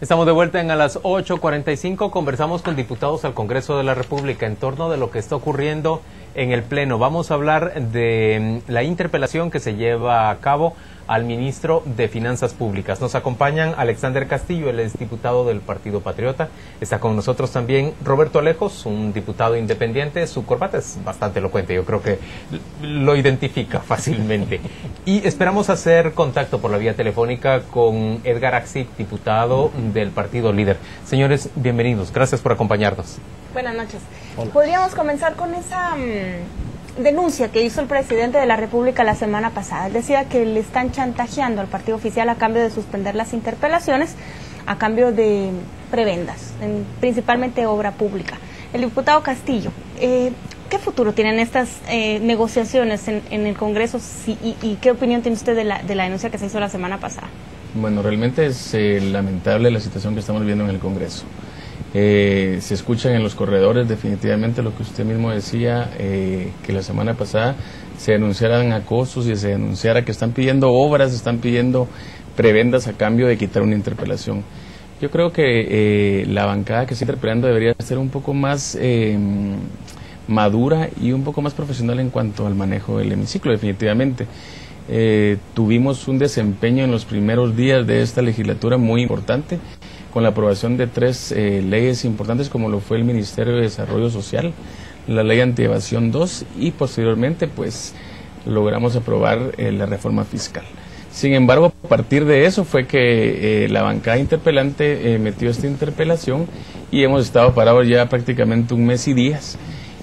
Estamos de vuelta en a las 8:45. Conversamos con diputados al Congreso de la República en torno de lo que está ocurriendo en el Pleno. Vamos a hablar de la interpelación que se lleva a cabo al ministro de Finanzas Públicas. Nos acompañan Alexander Castillo, él es diputado del Partido Patriota. Está con nosotros también Roberto Alejos, un diputado independiente. Su corbata es bastante elocuente, yo creo que lo identifica fácilmente. Y esperamos hacer contacto por la vía telefónica con Edgar Axip, diputado del Partido Líder. Señores, bienvenidos. Gracias por acompañarnos. Buenas noches. Hola. Podríamos comenzar con esa denuncia que hizo el presidente de la República la semana pasada. Él decía que le están chantajeando al partido oficial a cambio de suspender las interpelaciones, a cambio de prebendas, principalmente obra pública. El diputado Castillo, ¿qué futuro tienen estas negociaciones en el Congreso y qué opinión tiene usted de la denuncia que se hizo la semana pasada? Bueno, realmente es lamentable la situación que estamos viendo en el Congreso. Se escuchan en los corredores definitivamente lo que usted mismo decía, que la semana pasada se denunciaran acosos y se denunciara que están pidiendo obras, están pidiendo prebendas a cambio de quitar una interpelación. Yo creo que la bancada que está interpelando debería ser un poco más madura y un poco más profesional en cuanto al manejo del hemiciclo, definitivamente. Tuvimos un desempeño en los primeros días de esta legislatura muy importante, con la aprobación de 3 leyes importantes, como lo fue el Ministerio de Desarrollo Social, la Ley Antievasión 2 y posteriormente pues logramos aprobar la reforma fiscal. Sin embargo, a partir de eso fue que la bancada interpelante metió esta interpelación y hemos estado parados ya prácticamente un mes y días.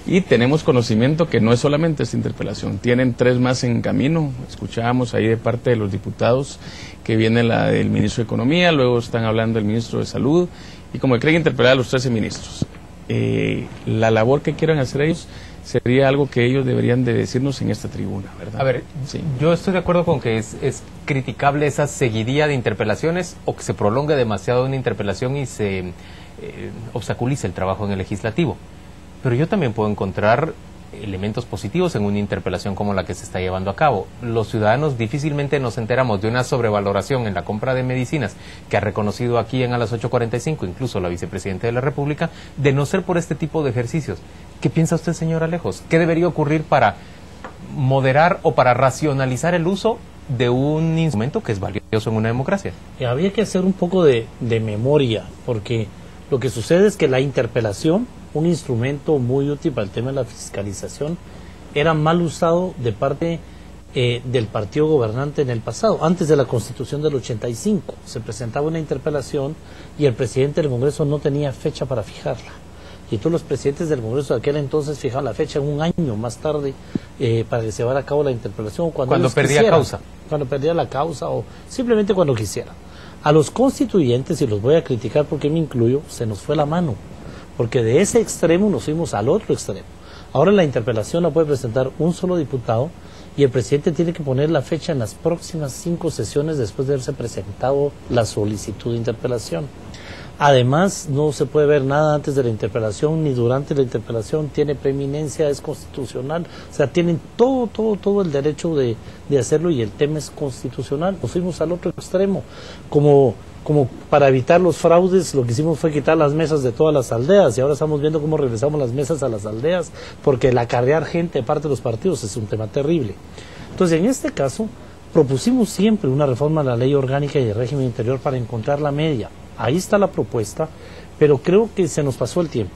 Y tenemos conocimiento que no es solamente esta interpelación, tienen 3 más en camino. Escuchábamos ahí de parte de los diputados que viene la del ministro de Economía, luego están hablando del ministro de Salud, y como creen interpelar a los 13 ministros. La labor que quieran hacer ellos sería algo que ellos deberían de decirnos en esta tribuna, ¿verdad? A ver, sí. Yo estoy de acuerdo con que es criticable esa seguidilla de interpelaciones o que se prolongue demasiado una interpelación y se obstaculice el trabajo en el legislativo. Pero yo también puedo encontrar elementos positivos en una interpelación como la que se está llevando a cabo. Los ciudadanos difícilmente nos enteramos de una sobrevaloración en la compra de medicinas que ha reconocido aquí en a las 8:45, incluso la vicepresidenta de la República, de no ser por este tipo de ejercicios. ¿Qué piensa usted, señor Alejos? ¿Qué debería ocurrir para moderar o para racionalizar el uso de un instrumento que es valioso en una democracia? Había que hacer un poco de memoria, porque lo que sucede es que la interpelación, un instrumento muy útil para el tema de la fiscalización, era mal usado de parte del partido gobernante en el pasado. Antes de la Constitución del 85 se presentaba una interpelación y el presidente del Congreso no tenía fecha para fijarla. Y todos los presidentes del Congreso de aquel entonces fijaban la fecha en un año más tarde para que se llevara a cabo la interpelación. Cuando perdía causa. Cuando perdía la causa o simplemente cuando quisiera. A los constituyentes, y los voy a criticar porque me incluyo, se nos fue la mano. Porque de ese extremo nos fuimos al otro extremo. Ahora la interpelación la puede presentar un solo diputado y el presidente tiene que poner la fecha en las próximas 5 sesiones después de haberse presentado la solicitud de interpelación. Además, no se puede ver nada antes de la interpelación ni durante la interpelación, tiene preeminencia, es constitucional, o sea, tienen todo el derecho de hacerlo y el tema es constitucional. Nos fuimos al otro extremo, como para evitar los fraudes, lo que hicimos fue quitar las mesas de todas las aldeas y ahora estamos viendo cómo regresamos las mesas a las aldeas, porque el acarrear gente de parte de los partidos es un tema terrible. Entonces, en este caso, propusimos siempre una reforma a la ley orgánica y de régimen interior para encontrar la media. Ahí está la propuesta, pero creo que se nos pasó el tiempo.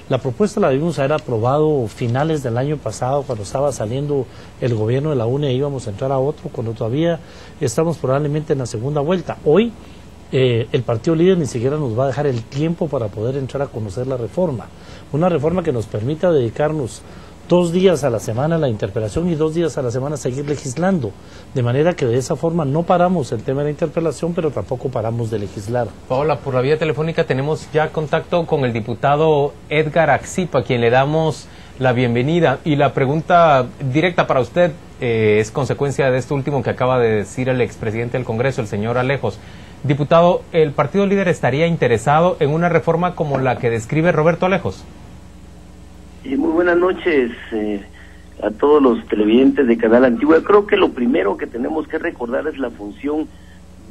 La propuesta la debimos haber aprobado finales del año pasado, cuando estaba saliendo el gobierno de la UNE, íbamos a entrar a otro, cuando todavía estamos probablemente en la segunda vuelta. Hoy el Partido Líder ni siquiera nos va a dejar el tiempo para poder entrar a conocer la reforma. Una reforma que nos permita dedicarnos 2 días a la semana a la interpelación y 2 días a la semana a seguir legislando. De manera que de esa forma no paramos el tema de la interpelación, pero tampoco paramos de legislar. Paola, por la vía telefónica tenemos ya contacto con el diputado Edgar Axip, a quien le damos la bienvenida. Y la pregunta directa para usted es consecuencia de esto último que acaba de decir el expresidente del Congreso, el señor Alejos. Diputado, ¿el Partido Líder estaría interesado en una reforma como la que describe Roberto Alejos? Muy buenas noches a todos los televidentes de Canal Antigua. Creo que lo primero que tenemos que recordar es la función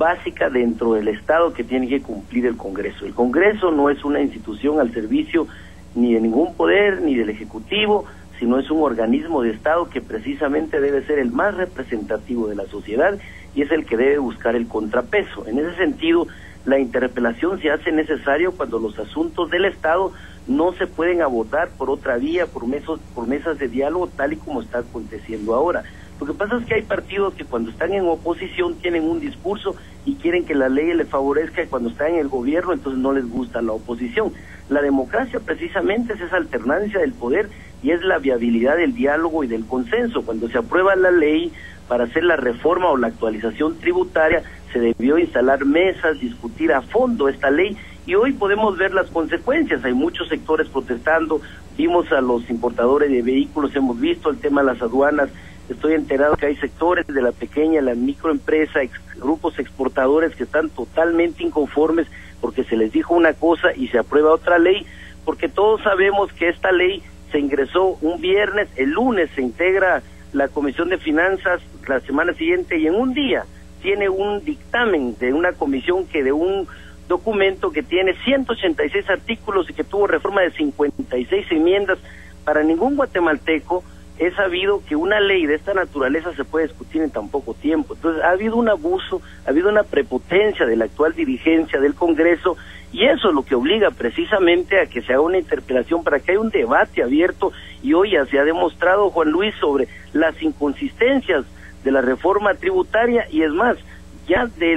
básica dentro del Estado que tiene que cumplir el Congreso. El Congreso no es una institución al servicio ni de ningún poder, ni del Ejecutivo, sino es un organismo de Estado que precisamente debe ser el más representativo de la sociedad y es el que debe buscar el contrapeso. En ese sentido, la interpelación se hace necesario cuando los asuntos del Estado no se pueden abordar por otra vía, por mesas de diálogo, tal y como está aconteciendo ahora. Lo que pasa es que hay partidos que cuando están en oposición tienen un discurso y quieren que la ley les favorezca, y cuando están en el gobierno entonces no les gusta la oposición. La democracia precisamente es esa alternancia del poder y es la viabilidad del diálogo y del consenso. Cuando se aprueba la ley para hacer la reforma o la actualización tributaria, se debió instalar mesas, discutir a fondo esta ley, y hoy podemos ver las consecuencias. Hay muchos sectores protestando, vimos a los importadores de vehículos, hemos visto el tema de las aduanas. Estoy enterado que hay sectores de la pequeña, la microempresa, grupos exportadores que están totalmente inconformes porque se les dijo una cosa y se aprueba otra ley, porque todos sabemos que esta ley se ingresó un viernes, el lunes se integra la Comisión de Finanzas la semana siguiente y en un día tiene un dictamen de una comisión que de un documento que tiene 186 artículos y que tuvo reforma de 56 enmiendas. Para ningún guatemalteco es sabido que una ley de esta naturaleza se puede discutir en tan poco tiempo. Entonces ha habido un abuso, ha habido una prepotencia de la actual dirigencia del Congreso, y eso es lo que obliga precisamente a que se haga una interpelación para que haya un debate abierto. Y hoy ya se ha demostrado, Juan Luis, sobre las inconsistencias de la reforma tributaria, y es más, ya de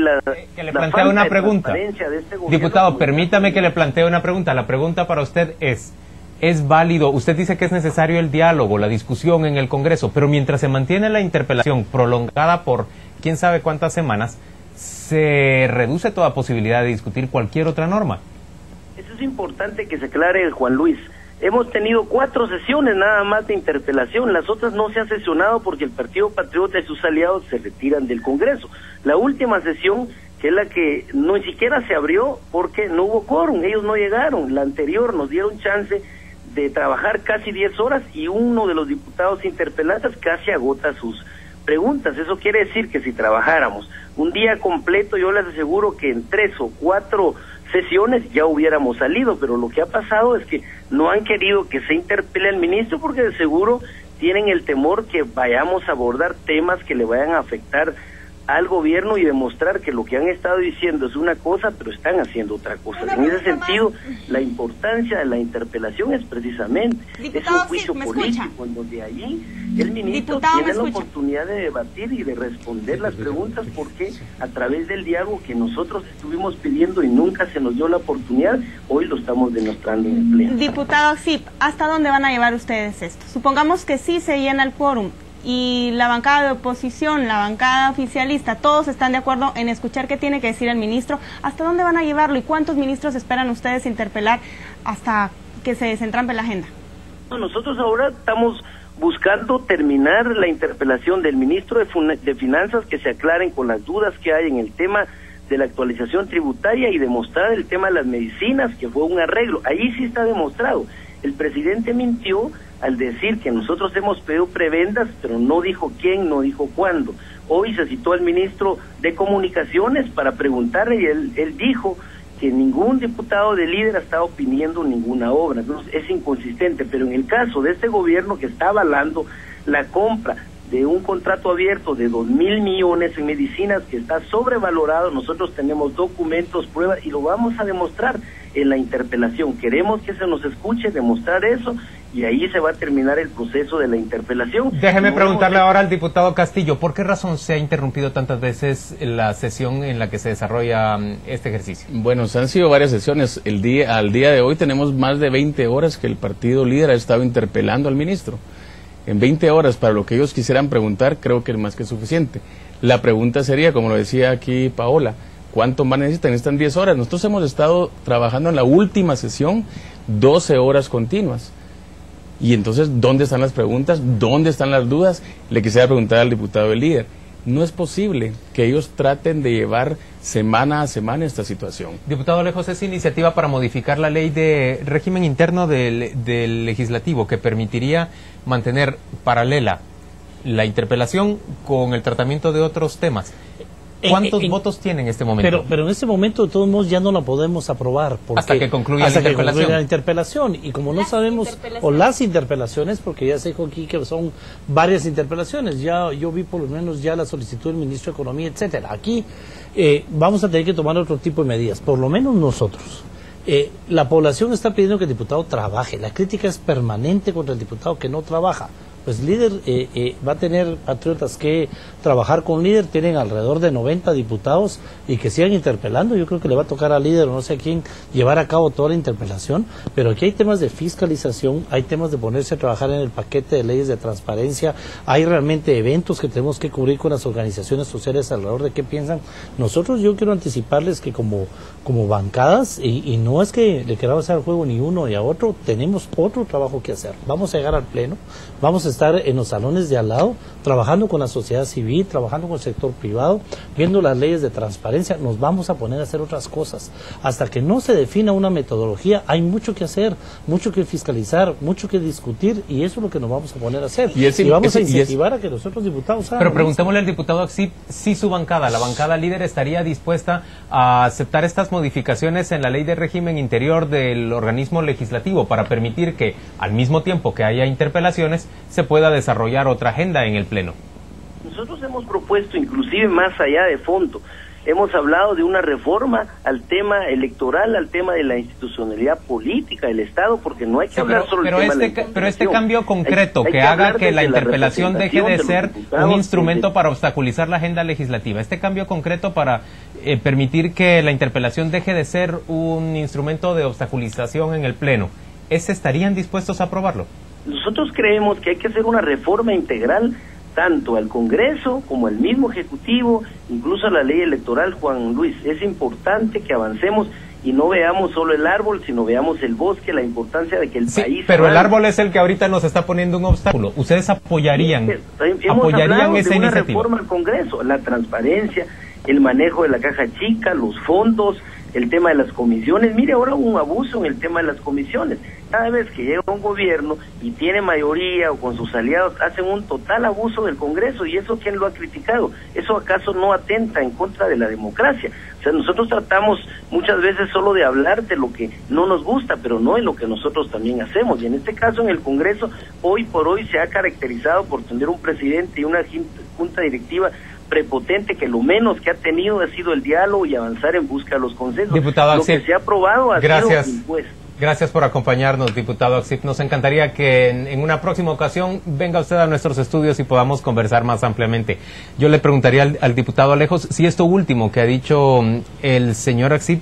que le plantee una pregunta. De este gobierno. Diputado, permítame que le plantee una pregunta. La pregunta para usted ¿es válido? Usted dice que es necesario el diálogo, la discusión en el Congreso, pero mientras se mantiene la interpelación prolongada por quién sabe cuántas semanas, se reduce toda posibilidad de discutir cualquier otra norma. Eso es importante que se aclare, Juan Luis. Hemos tenido 4 sesiones nada más de interpelación, las otras no se han sesionado porque el Partido Patriota y sus aliados se retiran del Congreso. La última sesión, que es la que no ni siquiera se abrió porque no hubo quórum, ellos no llegaron. La anterior nos dieron chance de trabajar casi 10 horas y uno de los diputados interpelantes casi agota sus preguntas. Eso quiere decir que si trabajáramos un día completo, yo les aseguro que en 3 o 4 sesiones ya hubiéramos salido, pero lo que ha pasado es que no han querido que se interpele al ministro porque de seguro tienen el temor que vayamos a abordar temas que le vayan a afectar al gobierno y demostrar que lo que han estado diciendo es una cosa, pero están haciendo otra cosa. En ese sentido, la importancia de la interpelación es precisamente es un juicio político, en donde allí el ministro tiene la oportunidad de debatir y de responder las preguntas, porque a través del diálogo que nosotros estuvimos pidiendo y nunca se nos dio la oportunidad, hoy lo estamos demostrando en el pleno. Diputado Zip, ¿hasta dónde van a llevar ustedes esto? Supongamos que sí se llena el quórum y la bancada de oposición, la bancada oficialista, todos están de acuerdo en escuchar qué tiene que decir el ministro. ¿Hasta dónde van a llevarlo y cuántos ministros esperan ustedes interpelar hasta que se desentrampe la agenda? Nosotros ahora estamos buscando terminar la interpelación del ministro de Finanzas, que se aclaren con las dudas que hay en el tema de la actualización tributaria y demostrar el tema de las medicinas, que fue un arreglo. Ahí sí está demostrado. El presidente mintió al decir que nosotros hemos pedido prebendas, pero no dijo quién, no dijo cuándo. Hoy se citó al ministro de Comunicaciones para preguntarle y él dijo que ningún diputado de Líder ha estado pidiendo ninguna obra. Entonces es inconsistente, pero en el caso de este gobierno que está avalando la compra de un contrato abierto de 2.000 millones en medicinas que está sobrevalorado, nosotros tenemos documentos, pruebas y lo vamos a demostrar en la interpelación. Queremos que se nos escuche, demostrar eso, y ahí se va a terminar el proceso de la interpelación. Déjeme preguntarle ahora al diputado Castillo, ¿por qué razón se ha interrumpido tantas veces la sesión en la que se desarrolla este ejercicio? Bueno, se han sido varias sesiones. Al día de hoy tenemos más de 20 horas que el partido Líder ha estado interpelando al ministro. En 20 horas, para lo que ellos quisieran preguntar, creo que es más que suficiente. La pregunta sería, como lo decía aquí Paola, ¿cuánto más necesitan? Necesitan 10 horas. Nosotros hemos estado trabajando en la última sesión 12 horas continuas. Y entonces, ¿dónde están las preguntas? ¿Dónde están las dudas? Le quisiera preguntar al diputado del Líder. No es posible que ellos traten de llevar semana a semana esta situación. Diputado Lejos, es iniciativa para modificar la ley de régimen interno del legislativo que permitiría mantener paralela la interpelación con el tratamiento de otros temas. ¿Cuántos votos tiene en este momento? Pero en este momento, de todos modos, ya no la podemos aprobar. Hasta que concluya la interpelación. Y como no sabemos, o las interpelaciones, porque ya se dijo aquí que son varias interpelaciones. Ya yo vi por lo menos ya la solicitud del ministro de Economía, etcétera. Aquí vamos a tener que tomar otro tipo de medidas, por lo menos nosotros. La población está pidiendo que el diputado trabaje. La crítica es permanente contra el diputado que no trabaja. Pues líder va a tener patriotas que trabajar con líder, tienen alrededor de 90 diputados y que sigan interpelando. Yo creo que le va a tocar al líder o no sé a quién llevar a cabo toda la interpelación, pero aquí hay temas de fiscalización, hay temas de ponerse a trabajar en el paquete de leyes de transparencia, hay realmente eventos que tenemos que cubrir con las organizaciones sociales alrededor de qué piensan. Nosotros, yo quiero anticiparles que como bancadas, y no es que le queramos hacer el juego ni uno ni a otro, tenemos otro trabajo que hacer. Vamos a llegar al pleno, vamos a estar en los salones de al lado, trabajando con la sociedad civil, trabajando con el sector privado, viendo las leyes de transparencia. Nos vamos a poner a hacer otras cosas. Hasta que no se defina una metodología, hay mucho que hacer, mucho que fiscalizar, mucho que discutir, y eso es lo que nos vamos a poner a hacer. Y vamos a incentivar a que los otros diputados hagan. Pero preguntémosle al diputado Axip si su bancada, la bancada líder, estaría dispuesta a aceptar estas modificaciones en la ley de régimen interior del organismo legislativo para permitir que, al mismo tiempo que haya interpelaciones, se pueda desarrollar otra agenda en el Pleno. Nosotros hemos propuesto, inclusive más allá de fondo, hemos hablado de una reforma al tema electoral, al tema de la institucionalidad política del Estado, porque no hay que hablar solo del tema de la pero este cambio concreto que haga que la interpelación deje de ser un instrumento para obstaculizar la agenda legislativa, este cambio concreto para permitir que la interpelación deje de ser un instrumento de obstaculización en el Pleno, ¿estarían dispuestos a aprobarlo? Nosotros creemos que hay que hacer una reforma integral tanto al Congreso como al mismo Ejecutivo, incluso a la ley electoral, Juan Luis. Es importante que avancemos y no veamos solo el árbol, sino veamos el bosque, la importancia de que el país... pero el árbol es el que ahorita nos está poniendo un obstáculo. ¿Ustedes apoyarían esa iniciativa? Una reforma al Congreso, la transparencia, el manejo de la caja chica, los fondos, el tema de las comisiones. Mire, ahora hubo un abuso en el tema de las comisiones. Cada vez que llega un gobierno y tiene mayoría o con sus aliados, hacen un total abuso del Congreso. ¿Y eso quién lo ha criticado? ¿Eso acaso no atenta en contra de la democracia? O sea, nosotros tratamos muchas veces solo de hablar de lo que no nos gusta, pero no en lo que nosotros también hacemos. Y en este caso, en el Congreso, hoy por hoy se ha caracterizado por tener un presidente y una junta directiva prepotente, que lo menos que ha tenido ha sido el diálogo y avanzar en busca de los consensos. Diputado Axip, lo que se ha aprobado ha sido impuesto. Gracias por acompañarnos, diputado Axip. Nos encantaría que en una próxima ocasión venga usted a nuestros estudios y podamos conversar más ampliamente. Yo le preguntaría al diputado Alejos si esto último que ha dicho el señor Axip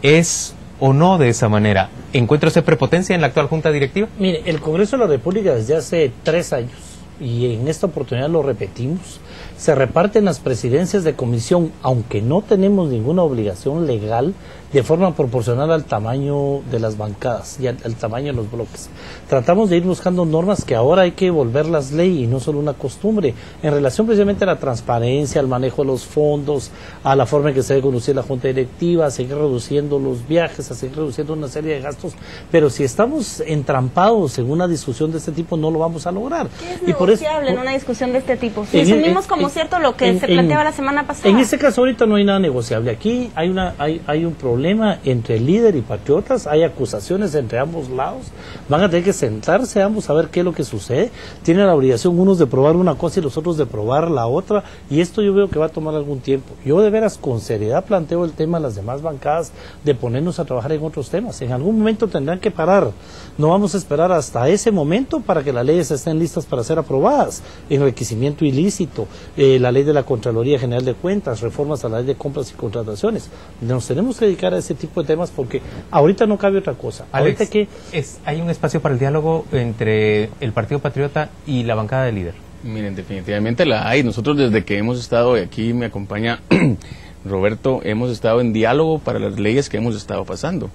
es o no de esa manera. ¿Encuentra usted prepotencia en la actual Junta Directiva? Mire, el Congreso de la República desde hace 3 años, y en esta oportunidad lo repetimos, se reparten las presidencias de comisión, aunque no tenemos ninguna obligación legal, de forma proporcional al tamaño de las bancadas y al tamaño de los bloques. Tratamos de ir buscando normas que ahora hay que volverlas ley y no solo una costumbre, en relación precisamente a la transparencia, al manejo de los fondos, a la forma en que se debe conducir la Junta Directiva, a seguir reduciendo los viajes, a seguir reduciendo una serie de gastos, pero si estamos entrampados en una discusión de este tipo no lo vamos a lograr. ¿Qué es negociable en una discusión de este tipo? Si asumimos como cierto lo que se planteaba la semana pasada. En este caso ahorita no hay nada negociable. Aquí hay un problema entre líder y patriotas, hay acusaciones entre ambos lados, van a tener que sentarse ambos a ver qué es lo que sucede, tienen la obligación unos de probar una cosa y los otros de probar la otra, y esto yo veo que va a tomar algún tiempo. Yo de veras con seriedad planteo el tema a las demás bancadas de ponernos a trabajar en otros temas. En algún momento tendrán que parar, no vamos a esperar hasta ese momento para que las leyes estén listas para ser aprobadas. Enriquecimiento ilícito, la ley de la Contraloría General de Cuentas, reformas a la ley de compras y contrataciones. Nos tenemos que dedicar a ese tipo de temas porque ahorita no cabe otra cosa. Alex, ¿hay un espacio para el diálogo entre el Partido Patriota y la bancada de líder? Miren, definitivamente la hay. Nosotros desde que hemos estado, y aquí me acompaña Roberto, hemos estado en diálogo para las leyes que hemos estado pasando.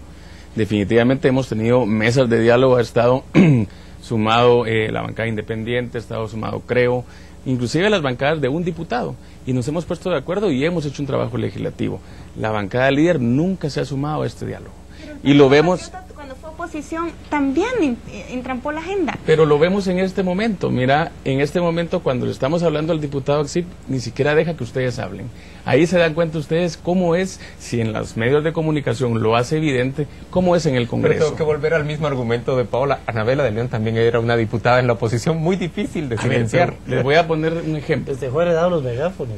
Definitivamente hemos tenido mesas de diálogo, ha estado sumado la bancada independiente, ha estado sumado Creo, inclusive las bancadas de un diputado, y nos hemos puesto de acuerdo y hemos hecho un trabajo legislativo. La bancada líder nunca se ha sumado a este diálogo. Y lo vemos... Cuando fue oposición también entrampó la agenda. Pero lo vemos en este momento. Mira, en este momento cuando le estamos hablando al diputado Axip, ni siquiera deja que ustedes hablen. Ahí se dan cuenta ustedes cómo es, si en los medios de comunicación lo hace evidente, cómo es en el Congreso. Pero tengo que volver al mismo argumento de Paola. Anabela de León también era una diputada en la oposición muy difícil de silenciar. Les voy a poner un ejemplo. Desde fuera dado los megáfonos.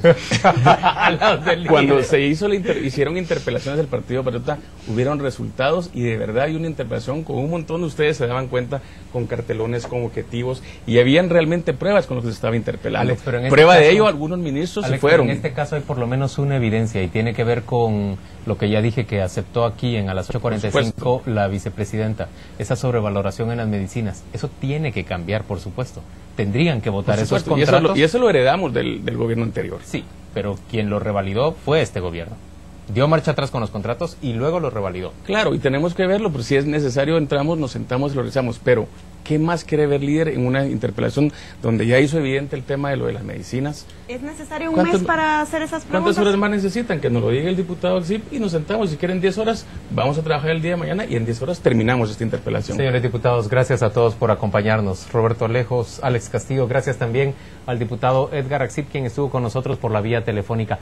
Cuando se hicieron interpelaciones del Partido Patriota, hubieron resultados y de verdad hay una interpelación con un montón de ustedes se daban cuenta con cartelones, con objetivos y habían realmente pruebas con lo que se estaba interpelando. Alex, pero en este Prueba caso, de ello, algunos ministros Alex, se fueron. En este caso hay por lo menos una evidencia y tiene que ver con lo que ya dije que aceptó aquí a las 8:45 la vicepresidenta, esa sobrevaloración en las medicinas. Eso tiene que cambiar, por supuesto. Tendrían que votar esos contratos. Y eso lo heredamos del gobierno anterior. Sí, pero quien lo revalidó fue este gobierno. Dio marcha atrás con los contratos y luego lo revalidó. Claro, y tenemos que verlo, pero si es necesario entramos, nos sentamos y lo revisamos. Pero, ¿qué más quiere ver líder en una interpelación donde ya hizo evidente el tema de lo de las medicinas? ¿Es necesario un mes para hacer esas preguntas? ¿Cuántas horas más necesitan? Que nos lo diga el diputado Axip y nos sentamos. Si quieren 10 horas, vamos a trabajar el día de mañana y en 10 horas terminamos esta interpelación. Señores diputados, gracias a todos por acompañarnos. Roberto Alejos, Alex Castillo, gracias también al diputado Edgar Axip, quien estuvo con nosotros por la vía telefónica.